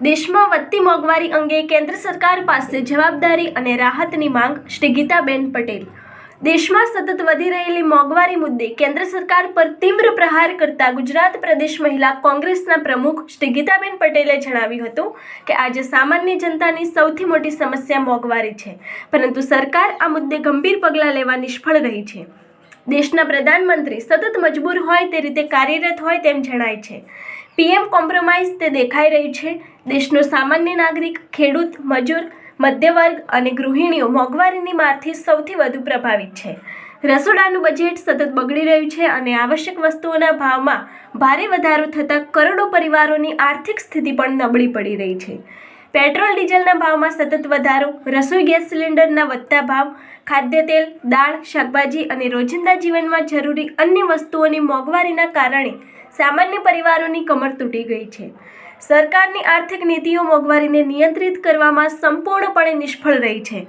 દેશમાં વધતી મોંઘવારી અંગે કેન્દ્ર સરકાર પાસે જવાબદારી અને રાહતની માંગ શ્રી ગીતાબેન પટેલ। દેશમાં સતત વધી રહેલી મોંઘવારી મુદ્દે કેન્દ્ર સરકાર પર તીવ્ર પ્રહાર કરતા ગુજરાત પ્રદેશ મહિલા કોંગ્રેસના પ્રમુખ શ્રી ગીતાબેન પટેલે જણાવ્યું હતું કે આજે સામાન્ય જનતાની સૌથી મોટી સમસ્યા મોંઘવારી છે, પરંતુ સરકાર આ મુદ્દે ગંભીર પગલાં લેવા નિષ્ફળ રહી છે। દેશના પ્રધાનમંત્રી સતત મજબૂર હોય તે રીતે કાર્યરત હોય તેમ જણાય છે। પીએમ કોમ્પ્રોમાઇઝ તે દેખાઈ રહી છે। દેશનો સામાન્ય નાગરિક, ખેડૂત, મજૂર, મધ્યવર્ગ અને ગૃહિણીઓ મોંઘવારીની મારથી સૌથી વધુ પ્રભાવિત છે। રસોડાનું બજેટ સતત બગડી રહ્યું છે અને આવશ્યક વસ્તુઓના ભાવમાં ભારે વધારો થતાં કરોડો પરિવારોની આર્થિક સ્થિતિ પણ નબળી પડી રહી છે। પેટ્રોલ ડીઝલના ભાવમાં સતત વધારો, રસોઈ ગેસ સિલિન્ડરના વધતા ભાવ, ખાદ્ય તેલ, દાળ, શાકભાજી અને રોજિંદા જીવનમાં જરૂરી અન્ય વસ્તુઓની મોંઘવારીના કારણે સામાન્ય પરિવારોની કમર તૂટી ગઈ છે। સરકારની આર્થિક નીતિઓ મોંઘવારીને નિયંત્રિત કરવામાં સંપૂર્ણપણે નિષ્ફળ રહી છે।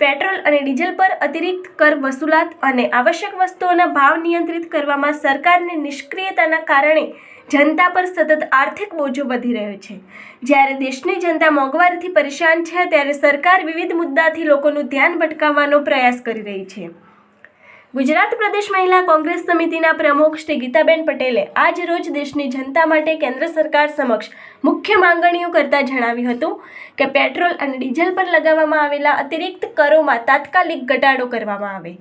પેટ્રોલ અને ડીઝલ પર અતિરિક્ત કર વસૂલાત અને આવશ્યક વસ્તુઓના ભાવ નિયંત્રિત કરવામાં સરકારની નિષ્ક્રિયતાના કારણે જનતા પર સતત આર્થિક બોજો વધી રહ્યો છે। જ્યારે દેશની જનતા મોંઘવારીથી પરેશાન છે, ત્યારે સરકાર વિવિધ મુદ્દાથી લોકોનું ધ્યાન ભટકાવવાનો પ્રયાસ કરી રહી છે। ગુજરાત પ્રદેશ મહિલા કોંગ્રેસ સમિતિના પ્રમુખ શ્રી ગીતાબેન પટેલે આજ રોજ દેશની જનતા માટે કેન્દ્ર સરકાર સમક્ષ મુખ્ય માંગણીઓ કરતા જણાવ્યું હતું કે પેટ્રોલ અને ડીઝલ પર લગાવવામાં આવેલા અતિરિક્ત કરોમાં તાત્કાલિક ઘટાડો કરવામાં આવે,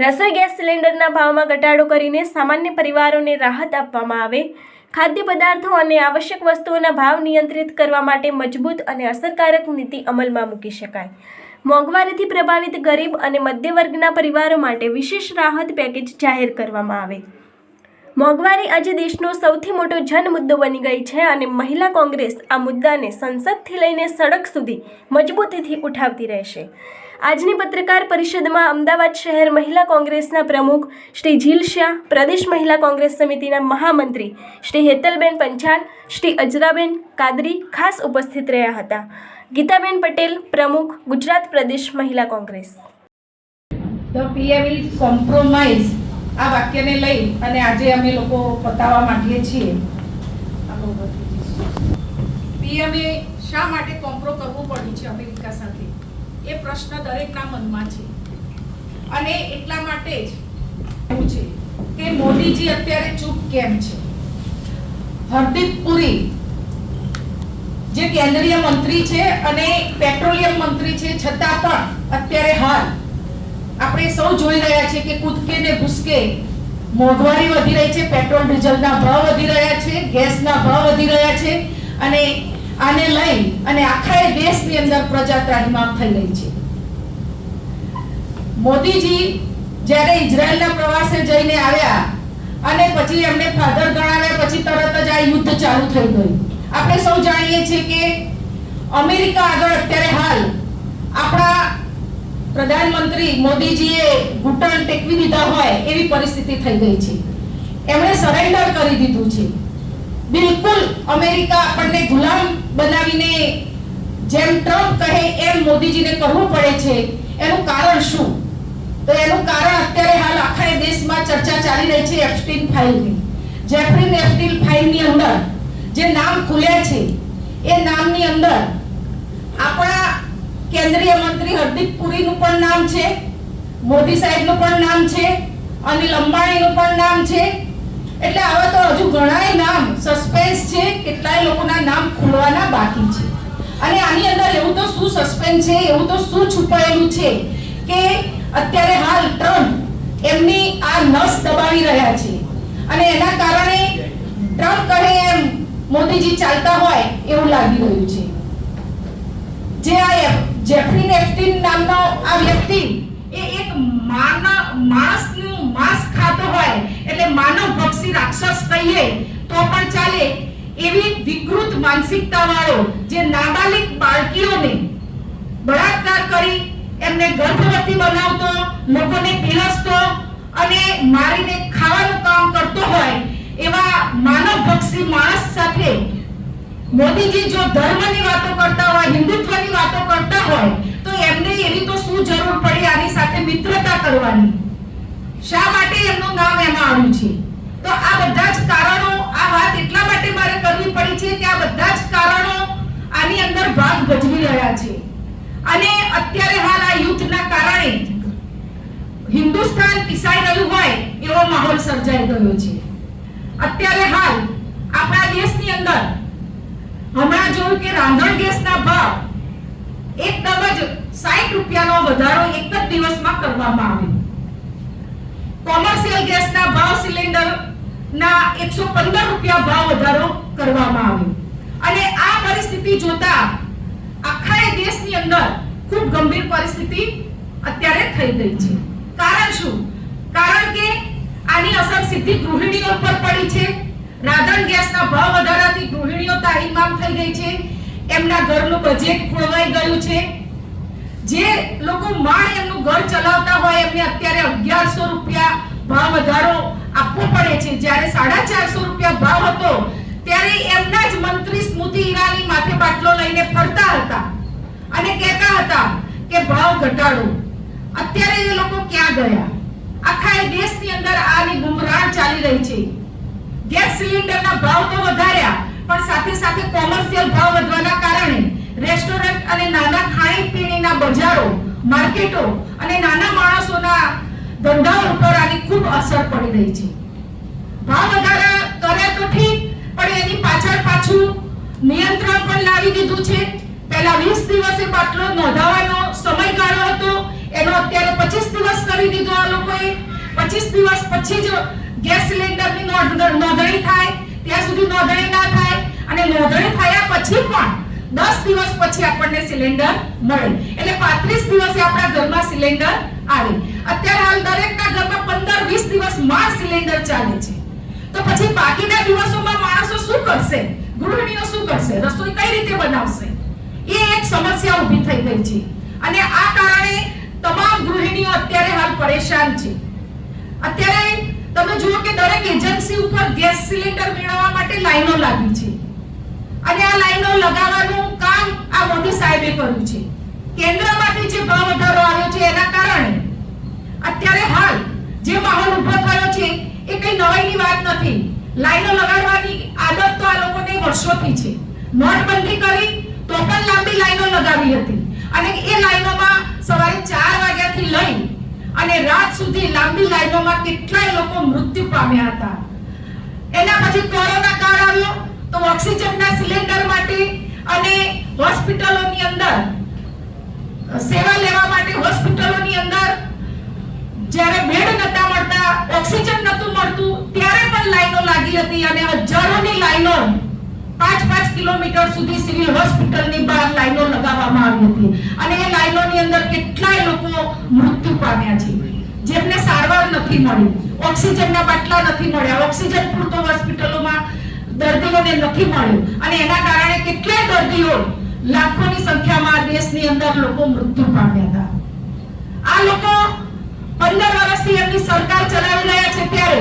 રસોઈ ગેસ સિલિન્ડરના ભાવમાં ઘટાડો કરીને સામાન્ય પરિવારોને રાહત આપવામાં આવે, ખાદ્ય પદાર્થો અને આવશ્યક વસ્તુઓના ભાવ નિયંત્રિત કરવા માટે મજબૂત અને અસરકારક નીતિ અમલમાં મૂકી શકાય। મોંઘવારીથી પ્રભાવિત ગરીબ અને મધ્યવર્ગના પરિવારો માટે વિશેષ રાહત પેકેજ જાહેર કરવામાં આવે। મોંઘવારી આજે દેશનો સૌથી મોટો જન મુદ્દો બની ગઈ છે અને મહિલા કોંગ્રેસ આ મુદ્દાને સંસદથી લઈને સડક સુધી મજબૂતીથી ઉઠાવતી રહેશે। આજની પત્રકાર પરિષદમાં અમદાવાદ શહેર મહિલા કોંગ્રેસના પ્રમુખ શ્રી જીલ શાહ, પ્રદેશ મહિલા કોંગ્રેસ સમિતિના મહામંત્રી શ્રી હેતલબેન પંચાલ, શ્રી અજરાબેન કાદરી ખાસ ઉપસ્થિત રહ્યા હતા। ગીતાબેન પટેલ, પ્રમુખ, ગુજરાત પ્રદેશ મહિલા Congress. The PM will compromise આ વાક્યને લઈ અને આજે અમે લોકો બતાવવા માંગીએ છીએ પીએમએ શા માટે કોમ્પ્રો કરવું પડ્યું છે અમેરિકા સાથે, એ પ્રશ્ન દરેકના મનમાં છે અને એટલા માટે જ એવું છે કે મોદીજી અત્યારે ચૂપ કેમ છે। હરદીપ પુરી જે કેન્દ્રીય મંત્રી છે અને પેટ્રોલિયમ મંત્રી છે, છતાં પણ અત્યારે હાલ આપણે સૌ જોઈ રહ્યા છીએ કે કૂદકે ને ભૂસકે મોંઘવારી વધી રહી છે, પેટ્રોલ ડીઝલના ભાવ વધી રહ્યા છે, ગેસના ભાવ વધી રહ્યા છે અને આને લઈ અને આખા દેશની અંદર પ્રજા ત્રાહિમામ થઈ રહી છે। મોદીજી જ્યારે ઇઝરાયલના પ્રવાસે જઈને આવ્યા અને પછી એમને ફાધર ગણાવ્યા, પછી તરત જ આ યુદ્ધ ચાલુ થઈ ગયું। આપણે સૌ જાણીએ છીએ કે અમેરિકા આગળ અત્યારે હાલ આપણા પ્રધાનમંત્રી મોદીજીએ ઘૂંટણ ટેકવી દીધા હોય એવી પરિસ્થિતિ થઈ ગઈ છે। એમણે સરેન્ડર કરી દીધું છે। બિલકુલ અમેરિકા આપણને ગુલામ બનાવીને જેમ ટ્રમ્પ કહે એમ મોદીજીને કરવું પડે છે। એનું કારણ શું? તો એનું કારણ અત્યારે હાલ આખા દેશમાં ચર્ચા ચાલી રહી છે એપ્સ્ટીન ફાઇલની। જેફરી એપ્સ્ટીન ફાઇલની અંદર જે નામ ખુલ્યા છે એ નામની અંદર આપણા કેન્દ્રીય મંત્રી હરદીપ પુરીનું પણ નામ છે, મોદી સાહેબનું પણ નામ છે, અનિલ અંબાણીનું પણ નામ છે। એટલે આવા તો હજુ ઘણાય નામ સસ્પેન્સ છે, કેટલાય લોકોના નામ ખુલવાના બાકી છે। અને આની અંદર એવું તો શું સસ્પેન્સ છે, એવું તો શું છુપાયેલું છે કે અત્યારે હાલ ટ્રમ્પ એમની આ નસ દબાવી રહ્યા છે અને એના કારણે ટ્રમ્પ કહે એમ મોદીજી ચાલતા હોય એવું લાગી રહ્યું છે। જે આ જેફરી એપ્સ્ટીન નામનો આ વ્યક્તિ એ એક માણસનું માંસ ખાતો હોય, એટલે માનવભક્ષી રાક્ષસ કહીએ તો પણ ચાલે એવી વિકૃત માનસિકતા વાળો જે નાબાલિગ બાળકીઓને બળાત્કાર કરી એમને ગર્ભવતી બનાવતો, લોકોને પીરસતો અને મારીને ખાવાનું કામ કરતો હોય એવા માનવભક્ષી માણસ સાથે મોદીજી જો ધર્મની વાતો કરતા હોય, હિન્દુત્વની વાતો કરતા હોય તો એમને એવી તો શું જરૂર પડી આની સાથે મિત્રતા કરવાની? શા માટે એમનું નામ એમાં આવ્યું છે? તો આ બધા જ કારણો, આ વાત એટલા માટે મારે કરવી પડી છે કે આ બધા જ કારણો આની ભજવી રહ્યા છે. અને અત્યારે હાલ આ યુદ્ધના કારણે હિન્દુસ્તાન પીસાઈ રહ્યું હોય એવો માહોલ સર્જાઈ ગયો છે. અત્યારે હાલ આપણા દેશની અંદર હમણાં જોયું કે રાંધણ ગેસના ભાવ એકદમ જ 60 રૂપિયાનો વધારો એક જ દિવસમાં કરવામાં આવ્યો. કોમર્શિયલ ગેસના ભાવ સિલિન્ડરના 115 રૂપિયા ભાવ વધારો કરવામાં આવ્યો. અને આ પરિસ્થિતિ જોતા આખા દેશની અંદર ખૂબ ગંભીર પરિસ્થિતિ અત્યારે થઈ ગઈ છે. કારણ શું? કારણ કે આની અસર સીધી ગૃહિણીઓ પર પડી છે. રાંધણ ગેસના ભાવ વધારાથી ગૃહિણીઓ તાળીમામ થઈ ગઈ છે. એમના ઘરનું બજેટ ખોરવાઈ ગયું છે. જે લોકો માંડ એમનું ઘર ચલાવતા હોય એમને અત્યારે 1100 રૂપિયા ભાવ વધારો આપવો પડે છે. જ્યારે 450 રૂપિયા ભાવ હતો ત્યારે એમના જ મંત્રી સ્મૃતિ ઈરાની માથે બાટલો લઈને ફરતા હતા અને કહેતા હતા કે ભાવ ઘટાડો. અત્યારે એ લોકો ક્યાં ગયા? આખા દેશની અંદર આની ગુમરાણ ચાલી રહી છે. ગેસ સિલિન્ડરના ભાવ તો વધાર્યા પણ સાથે સાથે કોમર્શિયલ ભાવ વધવાના કારણે રેસ્ટોરન્ટ અને નાના ખાણીપીણીના બજારો, માર્કેટો અને નાના માણસોના ધંધા ઉપર આની ખૂબ અસર પડી રહી છે. ભાવ વધારા કરે તો ઠીક, પણ એની પાછળ નિયંત્રણ પણ લાવી દીધું છે. પહેલા 20 દિવસે બાટલો નોંધાવવાનો સમયગાળો હતો, એનો અત્યારે 25 દિવસ કરી દીધો આ લોકોએ. 25 દિવસ પછી જ ગેસ સિલિન્ડરની નોંધણી થાય, ત્યાં સુધી નોંધણી ના થાય અને નોંધણી થયા પછી પણ 10 દિવસ પછી આપણને સિલિન્ડર મળે. એટલે 35 દિવસે આપણા ઘરમાં સિલિન્ડર આવે. અત્યારે હાલ દરેકના ઘરમાં 15-20 દિવસ માં સિલિન્ડર ચાલે છે. તો પછી બાકીના દિવસોમાં માણસો શું કરશે? ગૃહિણીઓ શું કરશે? રસોઈ કઈ રીતે બનાવશે? એ એક સમસ્યા ઊભી થઈ ગઈ છે. અને આ કારણે તમામ ગૃહિણીઓ અત્યારે હાલ પરેશાન છે. અત્યારે તમે જુઓ કે દરેક એજન્સી ઉપર ગેસ સિલિન્ડર મેળવવા માટે લાઈનો લાગી છે. અને આ લાઈનો લગાવવાનું કામ આ મોદી સાહેબે કર્યું છે. કેન્દ્રમાંથી જે ભાવ વધારો આવ્યો છે એના કારણે અત્યારે હાલ જે માહોલ ઊભો થયો છે એ કઈ નવાઈની વાત નથી. લાઈનો લગાડવાની આદત તો આ લોકોને વર્ષોથી છે. નોટબંધી કરી તો પણ લાંબી લાઈનો લગાવી હતી અને એ લાઈનોમાં સવારે 4 વાગ્યાથી લઈ અને રાત સુધી લાંબી લાઈનોમાં કેટલાય લોકો મૃત્યુ પામ્યા હતા. એના પછી કોરોના કાળ આવ્યો તો ઓક્સિજનના સિલિન્ડર માટે અને હોસ્પિટલોની અંદર સેવા લેવા માટે હોસ્પિટલોની અંદર જ્યારે બેડ નતા મળતા, ઓક્સિજન નતું મળતું, ત્યારે પણ લાઈનો લાગી હતી અને હજારોની લાઈનો 5-5 કિલોમીટર સુધી સિવિલ હોસ્પિટલની બહાર લાઈનો લગાવવામાં આવી હતી. અને એ લાઈનોની અંદર કેટલાય લોકો મૃત્યુ પામ્યા છે, જેમને સારવાર નથી મળી, ઓક્સિજનના બાટલા નથી મળ્યા, ઓક્સિજન પૂરતો હોસ્પિટલોમાં દર્દીઓને નથી મળ્યું અને એના કારણે કેટલાય દર્દીઓ લાખોની સંખ્યામાં દેશની અંદર લોકો મૃત્યુ પામ્યા હતા. આ લોકો 15 વર્ષથી એમની સરકાર ચલાવી રહ્યા છે ત્યારે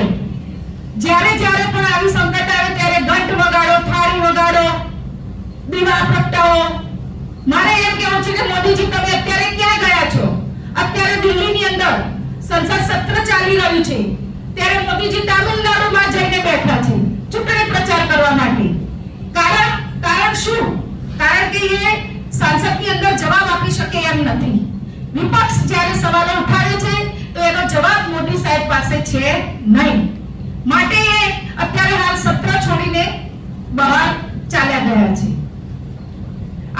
જ્યારે પણ આવી સંકટ આવે ત્યારે ઘંટ વગાડો, થાળી વગાડો, દીવા પ્રગટાવો. મારે એમ કહેવું છે કે મોદીજી તમે અત્યારે ક્યાં ગયા છો? અત્યારે દિલ્હીની અંદર સંસદ સત્ર ચાલી રહ્યું છે ત્યારે મોદીજી તામિલનાડુમાં જઈને બેઠા છે ચૂંટણી પ્રચાર કરવા માટે. કારણ શું? કારણ કે એ સંસદની અંદર જવાબ આપી શકે એમ નથી. વિપક્ષ જ્યારે સવાલો ઉઠાવે છે તો એનો જવાબ મોદી સાહેબ પાસે છે નહીં. માટે એ અત્યારે હાલ સત્ર છોડીને બહાર ચાલ્યા ગયા છે.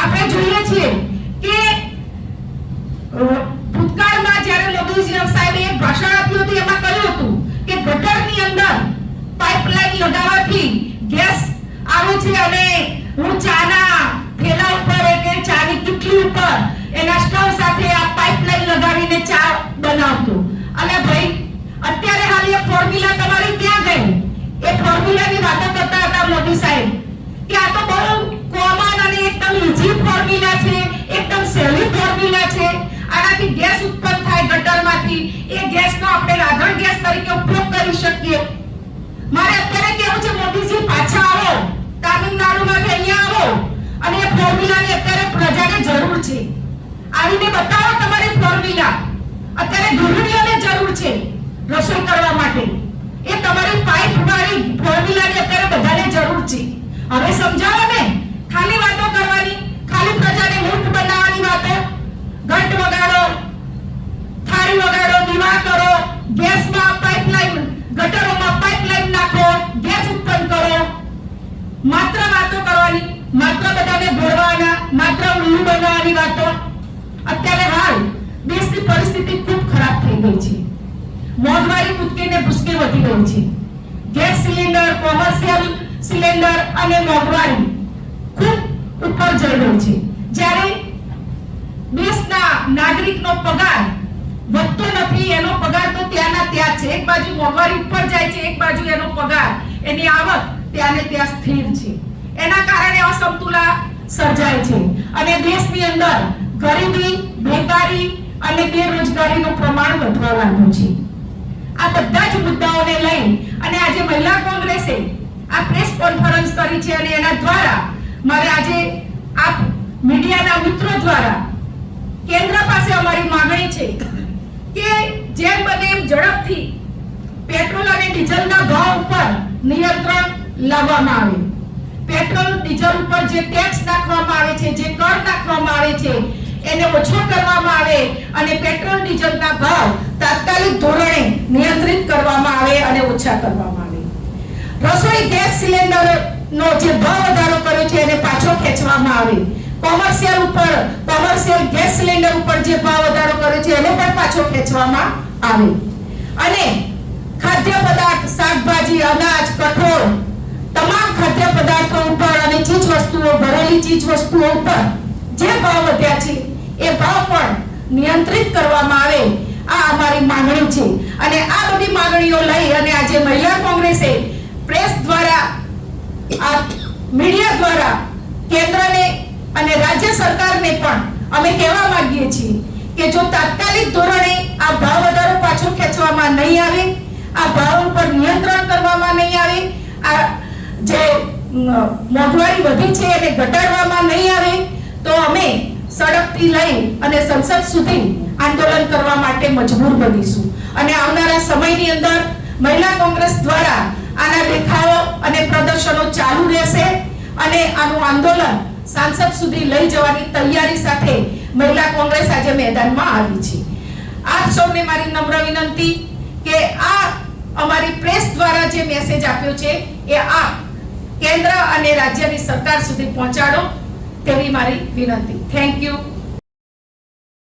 આપણે જોઈએ છીએ કે ભૂતકાળમાં જ્યારે મોદી સાહેબે એક ભાષણ આપ્યું હતું એમાં કહ્યું હતું કે ગટરની અંદર પાઇપલાઇન લગાવવાથી ગેસ આવે છે અને હું ચાના થેલા ઉપર કે ચાની કીટલી ઉપર એના સ્ટવ સાથે આ પાઇપલાઇન લગાવીને ચા બનાવતો. અને ભાઈ અત્યારે હાલ એ ફોર્મ્યુલા તમારી ક્યાં ગઈ? એ ફોર્મ્યુલાની વાતો કરતા હતા મોદી સાહેબ કે આ તો બહુ કોમન અને એકદમ ઈઝી ફોર્મ્યુલા છે, એકદમ સહેલી ફોર્મ્યુલા છે. આનાથી ગેસ ઉત્પન્ન થાય ગટરમાંથી, એ ગેસનો આપણે રાંધણ ગેસ તરીકે ઉપયોગ કરી શકીએ. મારે અત્યારે કેવું છે મોદીજી પાછા આવો, તામિલનાડુમાંથી અહીંયા આવો અને એ ફોર્મ્યુલાની અત્યારે પ્રજાને જરૂર છે. આવીને બતાવો તમારી ફોર્મ્યુલા. અત્યારે ગૃહિણીઓને જરૂર છે રસોઈ કરવા માટે. એ તમારી પાઇપ વાળી ફોર્મ્યુલાની અત્યારે બધાને જરૂર છે. હવે સમજાવો ને, ખાલી વાતો કરવાની, ખાલી પ્રજાને માત્ર ઉલ્લુ બનાવવાની વાતો. અત્યારે હાલ દેશની પરિસ્થિતિ ખૂબ ખરાબ થઈ ગઈ છે. મોંઘવારી કૂદકે ને ભૂસકે વધી રહી છે. ગેસ સિલિન્ડર, કોમર્શિયલ સિલિન્ડર અને મોંઘવારી ખૂબ ઉપર જઈ રહી છે. જ્યારે દેશના નાગરિકનો પગાર વધતો નથી, એનો પગાર તો ત્યાંના ત્યાં છે. એક બાજુ મોંઘવારી ઉપર જાય છે, એક બાજુ એનો પગાર, એની આવક ત્યાંને ત્યાં સ્થિર છે. એના કારણે અસમતુલા સર્જાય છે અને દેશની અંદર ગરીબી, બેકારી અને બેરોજગારીનું પ્રમાણ વધવા લાગ્યું છે. આ બધા જ મુદ્દાઓને લઈ અને આજે મહિલા કોંગ્રેસે આ પ્રેસ કોન્ફરન્સ કરી છે અને એના દ્વારા મારે આજે આપ મીડિયાના મિત્રો દ્વારા કેન્દ્ર પાસે અમારી માંગણી છે કે જેમ બને એમ ઝડપથી પેટ્રોલ અને ડીઝલના ભાવ ઉપર નિયંત્રણ લાવવામાં આવે. પેટ્રોલ ડીઝલ ઉપર જે ટેક્સ નાખવામાં આવે છે, જે કર નાખવામાં આવે છે, એને ઓછો કરવામાં આવે અને પેટ્રોલ ડીઝલના ભાવ તાત્કાલિક ધોરણે નિયંત્રિત કરવામાં આવે અને ઓછા કરવામાં આવે. રસોઈ ગેસ સિલિન્ડરનો જે ભાવ વધારો કર્યો છે એને પાછો ખેંચવામાં આવે. કોમર્શિયલ ગેસ સિલિન્ડર ઉપર જે ભાવ વધારો કર્યો છે એને પણ પાછો ખેંચવામાં આવે. અને ખાદ્ય પદાર્થ, શાકભાજી, અનાજ, કઠોળ, તમામ ખાદ્ય પદાર્થો ઉપર અને ચીજ વસ્તુઓ, ભરેલી ચીજ વસ્તુઓ ઉપર જે ભાવ વધ્યા છે એ ભાવ પણ નિયંત્રિત કરવામાં આવે. આ અમારી માંગણી છે અને આ બધી માંગણીઓ લઈ અને આજે મહિલા કોંગ્રેસે પ્રેસ દ્વારા, આ મીડિયા દ્વારા કેન્દ્રને અને રાજ્ય સરકારને પણ અમે કહેવા માંગીએ છીએ કે જો તાત્કાલિક ધોરણે આ ભાવ વધારો પાછો ખેંચવામાં નહીં આવે, આ ભાવ ઉપર નિયંત્રણ કરવામાં નહીં આવે, આ જે મોંઘવારી વધી છે એને ઘટાડવામાં નહીં આવે તો અમે સડકથી લઈ અને સંસદ સુધી આંદોલન કરવા માટે મજબૂર બનીશું. અને આવનારા સમયની અંદર મહિલા કોંગ્રેસ દ્વારા આના દેખાવો અને પ્રદર્શનો ચાલુ રહેશે અને આનું આંદોલન સંસદ સુધી લઈ જવાની તૈયારી સાથે મહિલા કોંગ્રેસ આજે મેદાનમાં આવી છે. આપ સૌને મારી નમ્ર વિનંતી કે આ અમારી પ્રેસ દ્વારા જે મેસેજ આપ્યો છે એ આપ કેન્દ્ર અને રાજ્યની સરકાર સુધી પહોંચાડો તેવી મારી વિનંતી. Thank you.